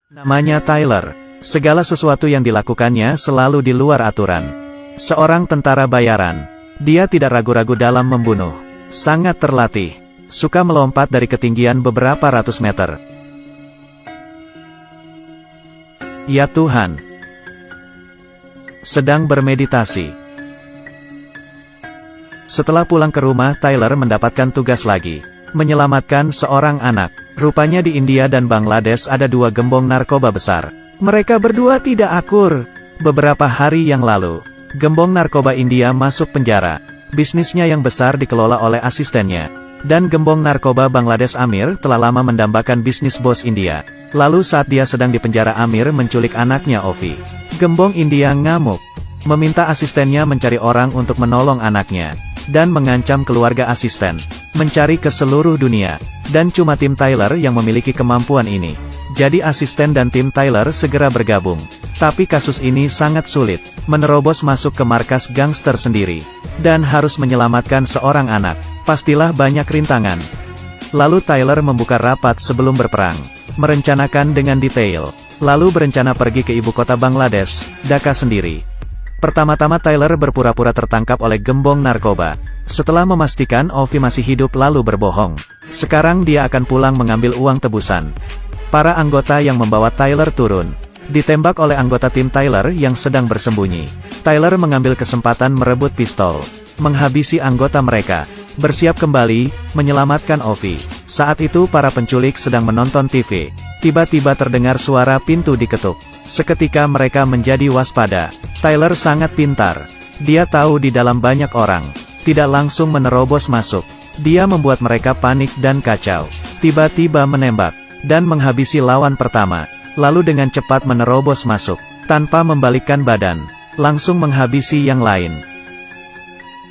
Namanya Tyler. Segala sesuatu yang dilakukannya selalu di luar aturan. Seorang tentara bayaran. Dia tidak ragu-ragu dalam membunuh. Sangat terlatih. Suka melompat dari ketinggian beberapa ratus meter. Ya Tuhan. Sedang bermeditasi. Setelah pulang ke rumah, Tyler mendapatkan tugas lagi. Menyelamatkan seorang anak. Rupanya di India dan Bangladesh ada dua gembong narkoba besar. Mereka berdua tidak akur. Beberapa hari yang lalu, gembong narkoba India masuk penjara. Bisnisnya yang besar dikelola oleh asistennya. Dan gembong narkoba Bangladesh Amir telah lama mendambakan bisnis bos India. Lalu saat dia sedang di penjara, Amir menculik anaknya Ovi. Gembong India ngamuk. Meminta asistennya mencari orang untuk menolong anaknya. Dan mengancam keluarga asisten. Mencari ke seluruh dunia. Dan cuma tim Tyler yang memiliki kemampuan ini. Jadi asisten dan tim Tyler segera bergabung. Tapi kasus ini sangat sulit. Menerobos masuk ke markas gangster sendiri. Dan harus menyelamatkan seorang anak. Pastilah banyak rintangan. Lalu Tyler membuka rapat sebelum berperang. Merencanakan dengan detail. Lalu berencana pergi ke ibu kota Bangladesh, Dhaka sendiri. Pertama-tama Tyler berpura-pura tertangkap oleh gembong narkoba. Setelah memastikan Ovi masih hidup lalu berbohong. Sekarang dia akan pulang mengambil uang tebusan. Para anggota yang membawa Tyler turun. Ditembak oleh anggota tim Tyler yang sedang bersembunyi. Tyler mengambil kesempatan merebut pistol. Menghabisi anggota mereka. Bersiap kembali, menyelamatkan Ovi. Saat itu para penculik sedang menonton TV. Tiba-tiba terdengar suara pintu diketuk. Seketika mereka menjadi waspada. Tyler sangat pintar. Dia tahu di dalam banyak orang. Tidak langsung menerobos masuk. Dia membuat mereka panik dan kacau. Tiba-tiba menembak. Dan menghabisi lawan pertama. Lalu dengan cepat menerobos masuk. Tanpa membalikkan badan. Langsung menghabisi yang lain.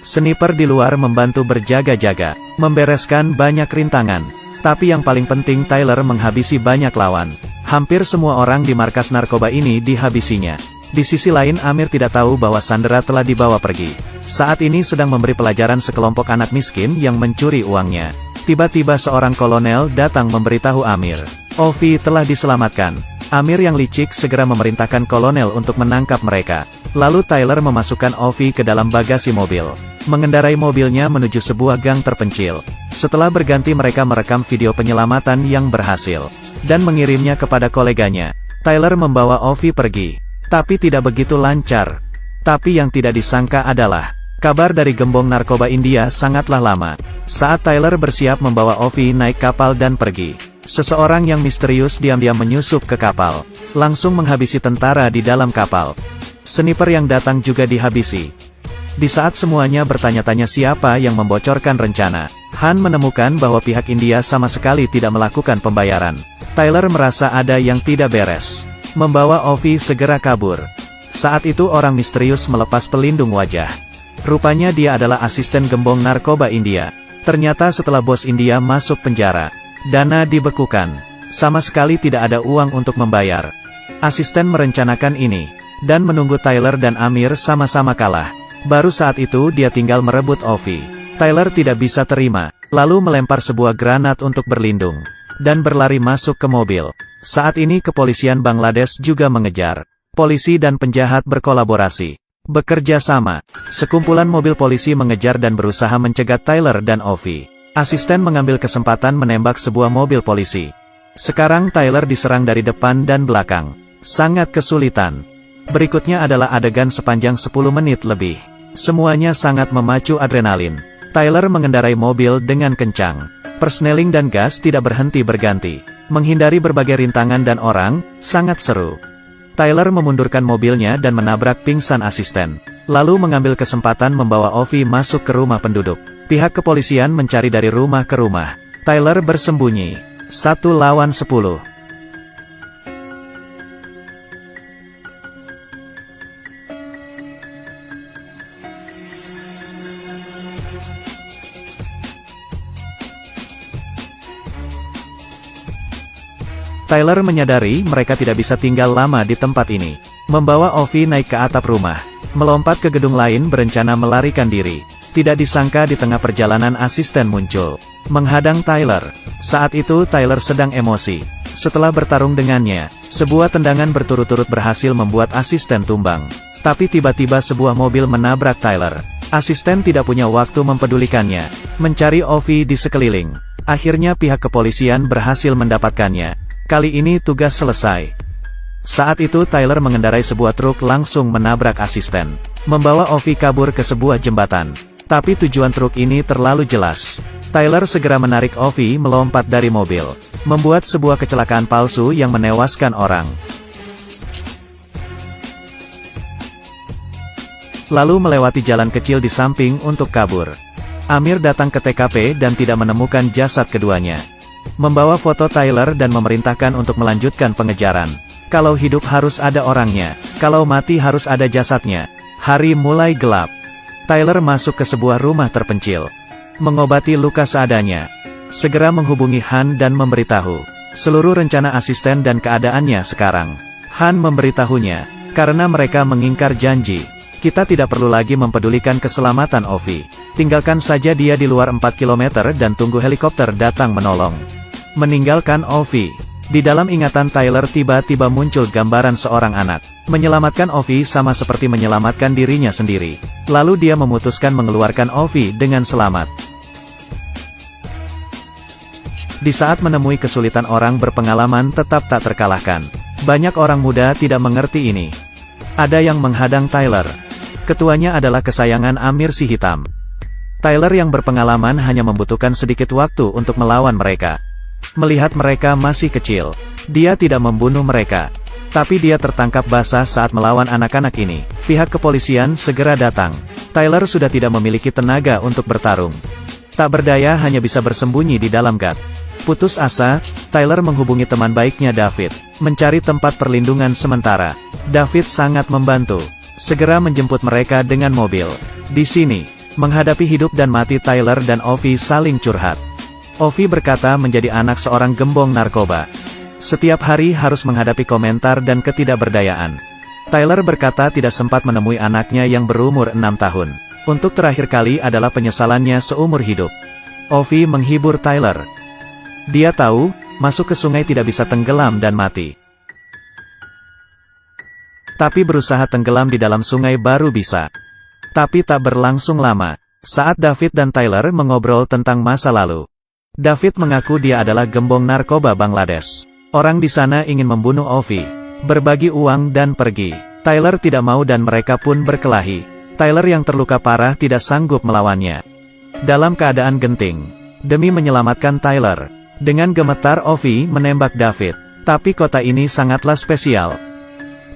Sniper di luar membantu berjaga-jaga. Membereskan banyak rintangan. Tapi yang paling penting Tyler menghabisi banyak lawan. Hampir semua orang di markas narkoba ini dihabisinya. Di sisi lain Amir tidak tahu bahwa Sandra telah dibawa pergi. Saat ini sedang memberi pelajaran sekelompok anak miskin yang mencuri uangnya. Tiba-tiba seorang kolonel datang memberitahu Amir. Ovi telah diselamatkan. Amir yang licik segera memerintahkan kolonel untuk menangkap mereka. Lalu Tyler memasukkan Ovi ke dalam bagasi mobil. Mengendarai mobilnya menuju sebuah gang terpencil. Setelah berganti mereka merekam video penyelamatan yang berhasil. Dan mengirimnya kepada koleganya. Tyler membawa Ovi pergi. Tapi tidak begitu lancar. Tapi yang tidak disangka adalah, kabar dari gembong narkoba India sangatlah lama. Saat Tyler bersiap membawa Ovi naik kapal dan pergi. Seseorang yang misterius diam-diam menyusup ke kapal. Langsung menghabisi tentara di dalam kapal. Sniper yang datang juga dihabisi. Di saat semuanya bertanya-tanya siapa yang membocorkan rencana, Han menemukan bahwa pihak India sama sekali tidak melakukan pembayaran. Tyler merasa ada yang tidak beres. Membawa Ovi segera kabur. Saat itu orang misterius melepas pelindung wajah. Rupanya dia adalah asisten gembong narkoba India. Ternyata setelah bos India masuk penjara, dana dibekukan. Sama sekali tidak ada uang untuk membayar. Asisten merencanakan ini. Dan menunggu Tyler dan Amir sama-sama kalah. Baru saat itu dia tinggal merebut Ovi. Tyler tidak bisa terima. Lalu melempar sebuah granat untuk berlindung. Dan berlari masuk ke mobil. Saat ini kepolisian Bangladesh juga mengejar. Polisi dan penjahat berkolaborasi. Bekerja sama. Sekumpulan mobil polisi mengejar dan berusaha mencegat Tyler dan Ovi. Asisten mengambil kesempatan menembak sebuah mobil polisi. Sekarang Tyler diserang dari depan dan belakang. Sangat kesulitan. Berikutnya adalah adegan sepanjang 10 menit lebih. Semuanya sangat memacu adrenalin. Tyler mengendarai mobil dengan kencang. Persneling dan gas tidak berhenti berganti. Menghindari berbagai rintangan dan orang, sangat seru. Tyler memundurkan mobilnya dan menabrak pingsan asisten. Lalu mengambil kesempatan membawa Ovi masuk ke rumah penduduk. Pihak kepolisian mencari dari rumah ke rumah. Tyler bersembunyi. 1 lawan 10. Tyler menyadari mereka tidak bisa tinggal lama di tempat ini. Membawa Ovi naik ke atap rumah. Melompat ke gedung lain berencana melarikan diri. Tidak disangka di tengah perjalanan asisten muncul, menghadang Tyler. Saat itu Tyler sedang emosi. Setelah bertarung dengannya, sebuah tendangan berturut-turut berhasil membuat asisten tumbang. Tapi tiba-tiba sebuah mobil menabrak Tyler. Asisten tidak punya waktu mempedulikannya, mencari Ovi di sekeliling. Akhirnya pihak kepolisian berhasil mendapatkannya. Kali ini tugas selesai. Saat itu Tyler mengendarai sebuah truk langsung menabrak asisten, membawa Ovi kabur ke sebuah jembatan. Tapi tujuan truk ini terlalu jelas. Tyler segera menarik Ovi melompat dari mobil, membuat sebuah kecelakaan palsu yang menewaskan orang. Lalu melewati jalan kecil di samping untuk kabur. Amir datang ke TKP dan tidak menemukan jasad keduanya. Membawa foto Tyler dan memerintahkan untuk melanjutkan pengejaran. Kalau hidup harus ada orangnya, kalau mati harus ada jasadnya. Hari mulai gelap. Tyler masuk ke sebuah rumah terpencil, mengobati luka seadanya. Segera menghubungi Han dan memberitahu seluruh rencana asisten dan keadaannya sekarang. Han memberitahunya, karena mereka mengingkar janji, kita tidak perlu lagi mempedulikan keselamatan Ovi. Tinggalkan saja dia di luar 4 km dan tunggu helikopter datang menolong. Meninggalkan Ovi. Di dalam ingatan Tyler tiba-tiba muncul gambaran seorang anak. Menyelamatkan Ovi sama seperti menyelamatkan dirinya sendiri. Lalu dia memutuskan mengeluarkan Ovi dengan selamat. Di saat menemui kesulitan, orang berpengalaman tetap tak terkalahkan. Banyak orang muda tidak mengerti ini. Ada yang menghadang Tyler. Ketuanya adalah kesayangan Amir si Hitam. Tyler yang berpengalaman hanya membutuhkan sedikit waktu untuk melawan mereka. Melihat mereka masih kecil, dia tidak membunuh mereka. Tapi dia tertangkap basah saat melawan anak-anak ini. Pihak kepolisian segera datang. Tyler sudah tidak memiliki tenaga untuk bertarung. Tak berdaya, hanya bisa bersembunyi di dalam gat. Putus asa, Tyler menghubungi teman baiknya David, mencari tempat perlindungan sementara. David sangat membantu, segera menjemput mereka dengan mobil. Di sini, menghadapi hidup dan mati, Tyler dan Ovi saling curhat. Ovi berkata menjadi anak seorang gembong narkoba. Setiap hari harus menghadapi komentar dan ketidakberdayaan. Tyler berkata tidak sempat menemui anaknya yang berumur 6 tahun. Untuk terakhir kali adalah penyesalannya seumur hidup. Ovi menghibur Tyler. Dia tahu, masuk ke sungai tidak bisa tenggelam dan mati. Tapi berusaha tenggelam di dalam sungai baru bisa. Tapi tak berlangsung lama, saat David dan Tyler mengobrol tentang masa lalu. David mengaku dia adalah gembong narkoba Bangladesh. Orang di sana ingin membunuh Ovi, berbagi uang dan pergi. Tyler tidak mau dan mereka pun berkelahi. Tyler yang terluka parah tidak sanggup melawannya. Dalam keadaan genting, demi menyelamatkan Tyler, dengan gemetar Ovi menembak David. Tapi kota ini sangatlah spesial.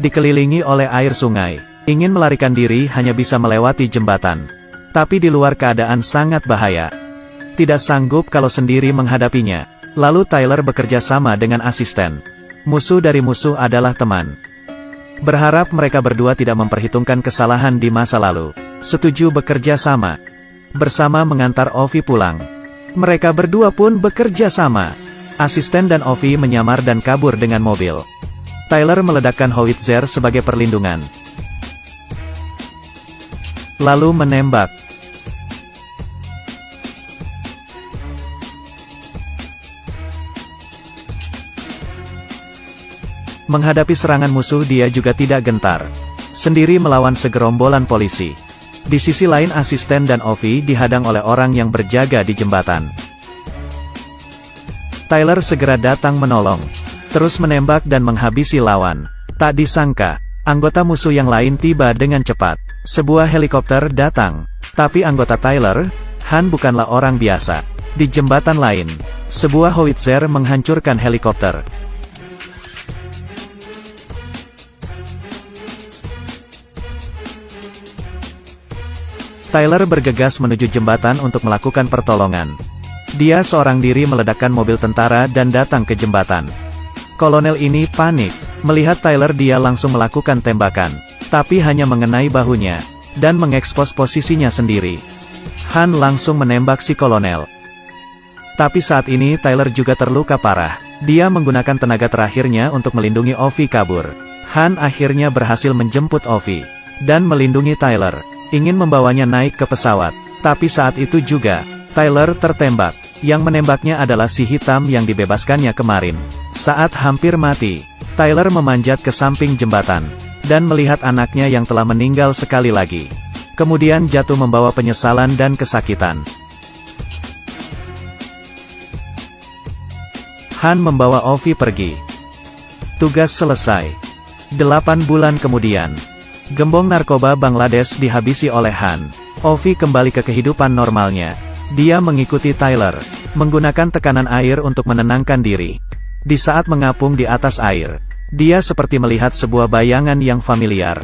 Dikelilingi oleh air sungai. Ingin melarikan diri hanya bisa melewati jembatan. Tapi di luar keadaan sangat bahaya. Tidak sanggup kalau sendiri menghadapinya. Lalu Tyler bekerja sama dengan asisten. Musuh dari musuh adalah teman. Berharap mereka berdua tidak memperhitungkan kesalahan di masa lalu. Setuju bekerja sama. Bersama mengantar Ovi pulang. Mereka berdua pun bekerja sama. Asisten dan Ovi menyamar dan kabur dengan mobil. Tyler meledakkan howitzer sebagai perlindungan. Lalu menembak. Menghadapi serangan musuh dia juga tidak gentar. Sendiri melawan segerombolan polisi. Di sisi lain asisten dan Ovi dihadang oleh orang yang berjaga di jembatan. Tyler segera datang menolong. Terus menembak dan menghabisi lawan. Tak disangka, anggota musuh yang lain tiba dengan cepat. Sebuah helikopter datang. Tapi anggota Tyler, Han, bukanlah orang biasa. Di jembatan lain, sebuah howitzer menghancurkan helikopter. Tyler bergegas menuju jembatan untuk melakukan pertolongan. Dia seorang diri meledakkan mobil tentara dan datang ke jembatan. Kolonel ini panik. Melihat Tyler, dia langsung melakukan tembakan. Tapi hanya mengenai bahunya, dan mengekspos posisinya sendiri. Han langsung menembak si kolonel. Tapi saat ini Tyler juga terluka parah. Dia menggunakan tenaga terakhirnya untuk melindungi Ovi kabur. Han akhirnya berhasil menjemput Ovi, dan melindungi Tyler. Ingin membawanya naik ke pesawat. Tapi saat itu juga, Tyler tertembak. Yang menembaknya adalah si hitam yang dibebaskannya kemarin. Saat hampir mati, Tyler memanjat ke samping jembatan, dan melihat anaknya yang telah meninggal sekali lagi. Kemudian jatuh membawa penyesalan dan kesakitan. Han membawa Ovi pergi. Tugas selesai. 8 bulan kemudian, gembong narkoba Bangladesh dihabisi oleh Han. Ovi kembali ke kehidupan normalnya. Dia mengikuti Tyler, menggunakan tekanan air untuk menenangkan diri. Di saat mengapung di atas air, dia seperti melihat sebuah bayangan yang familiar.